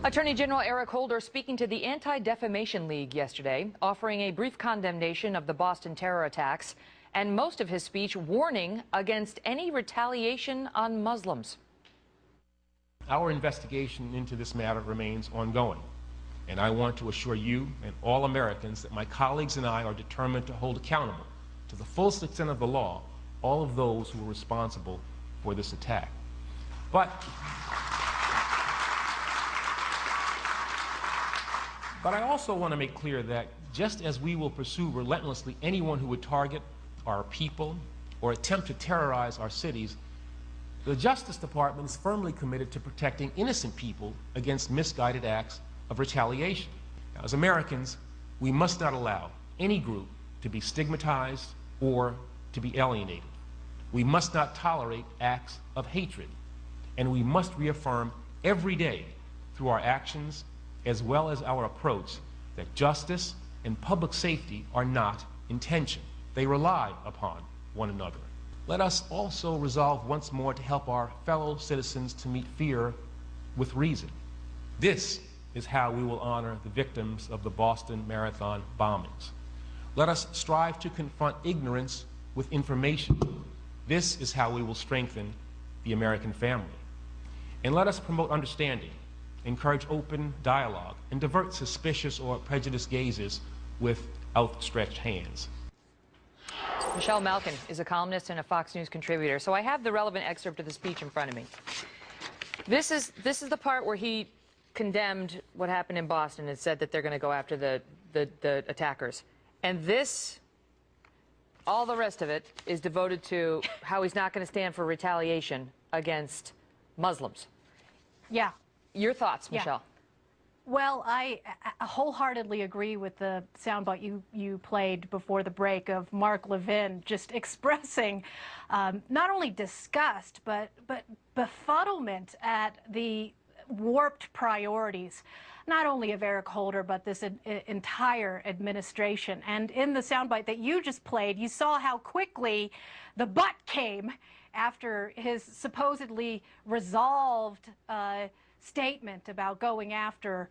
Attorney General Eric Holder speaking to the Anti-Defamation League yesterday, offering a brief condemnation of the Boston terror attacks, and most of his speech warning against any retaliation on Muslims. Our investigation into this matter remains ongoing, and I want to assure you and all Americans that my colleagues and I are determined to hold accountable, to the fullest extent of the law, all of those who were responsible for this attack. But I also want to make clear that just as we will pursue relentlessly anyone who would target our people or attempt to terrorize our cities, the Justice Department is firmly committed to protecting innocent people against misguided acts of retaliation. Now, as Americans, we must not allow any group to be stigmatized or to be alienated. We must not tolerate acts of hatred, and we must reaffirm every day through our actions as well as our approach that justice and public safety are not in tension. They rely upon one another. Let us also resolve once more to help our fellow citizens to meet fear with reason. This is how we will honor the victims of the Boston Marathon bombings. Let us strive to confront ignorance with information. This is how we will strengthen the American family. And let us promote understanding, encourage open dialogue, and divert suspicious or prejudiced gazes with outstretched hands. Michelle Malkin is a columnist and a Fox News contributor, so I have the relevant excerpt of the speech in front of me. This is the part where he condemned what happened in Boston and said that they're going to go after the attackers. And this, all the rest of it, is devoted to how he's not going to stand for retaliation against Muslims. Yeah. Your thoughts, Michelle? Well, I wholeheartedly agree with the soundbite you played before the break of Mark Levin just expressing not only disgust but befuddlement at the warped priorities, not only of Eric Holder, but this entire administration. And in the soundbite that you just played, you saw how quickly the butt came after his supposedly resolved statement about going after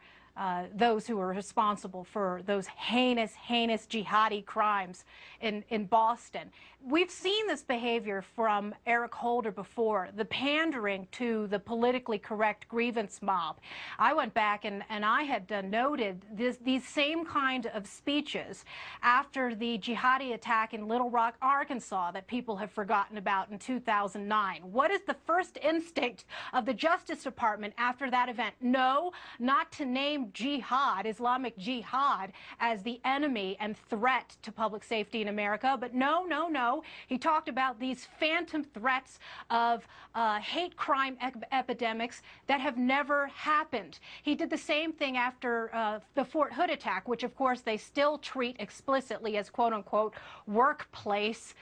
those who are responsible for those heinous jihadi crimes in Boston. We've seen this behavior from Eric Holder before, the pandering to the politically correct grievance mob. I went back and I had noted these same kind of speeches after the jihadi attack in Little Rock, Arkansas, that people have forgotten about in 2009. What is the first instinct of the Justice Department after that event? No, not to name jihad, Islamic jihad, as the enemy and threat to public safety in America, but no. He talked about these phantom threats of hate crime epidemics that have never happened. He did the same thing after the Fort Hood attack, which of course they still treat explicitly as quote-unquote workplace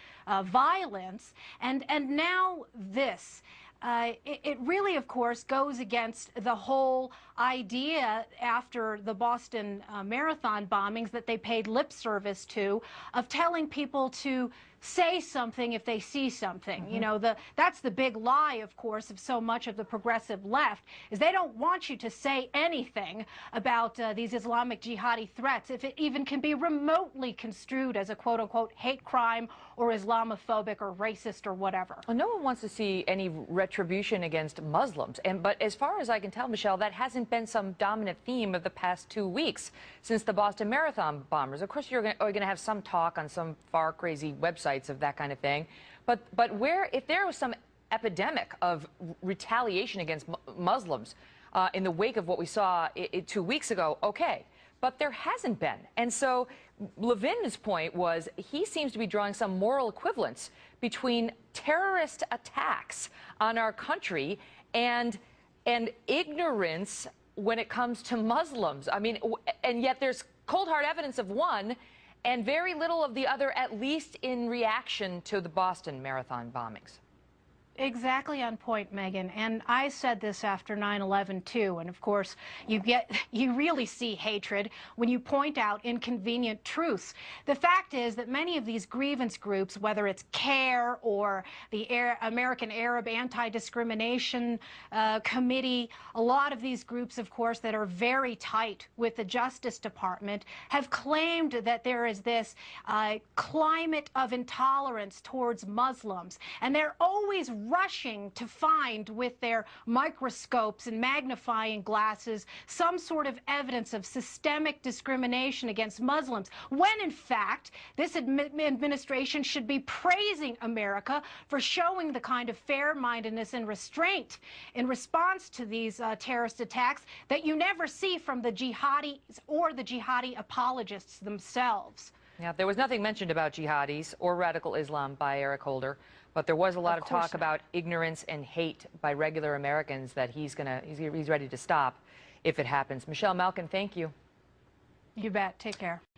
violence, and now this. It really, of course, goes against the whole idea after the Boston Marathon bombings that they paid lip service to, of telling people to say something if they see something. You know, that's the big lie, of course, of so much of the progressive left, is they don't want you to say anything about these Islamic jihadi threats, if it even can be remotely construed as a quote-unquote hate crime or Islamophobic or racist or whatever. Well, no one wants to see any retribution against Muslims, but as far as I can tell, Michelle, that hasn't been some dominant theme of the past 2 weeks since the Boston Marathon bombers. Of course, you're going to have some talk on some far crazy websites of that kind of thing, but if there was some epidemic of retaliation against Muslims in the wake of what we saw 2 weeks ago, okay, but there hasn't been. And so Levin's point was he seems to be drawing some moral equivalence between terrorist attacks on our country and ignorance when it comes to Muslims. I mean, and yet there's cold hard evidence of one and very little of the other, at least in reaction to the Boston Marathon bombings. Exactly on point, Megan. And I said this after 9/11 too. And of course, you really see hatred when you point out inconvenient truths. The fact is that many of these grievance groups, whether it's CARE or the American Arab Anti-Discrimination Committee, a lot of these groups, of course, that are very tight with the Justice Department, have claimed that there is this climate of intolerance towards Muslims. And they're always rushing to find with their microscopes and magnifying glasses some sort of evidence of systemic discrimination against Muslims, when in fact this administration should be praising America for showing the kind of fair-mindedness and restraint in response to these terrorist attacks that you never see from the jihadis or the jihadi apologists themselves. Yeah, there was nothing mentioned about jihadis or radical Islam by Eric Holder, but there was a lot of talk about ignorance and hate by regular Americans that he's ready to stop if it happens. Michelle, Malkin, thank you. You bet. Take care.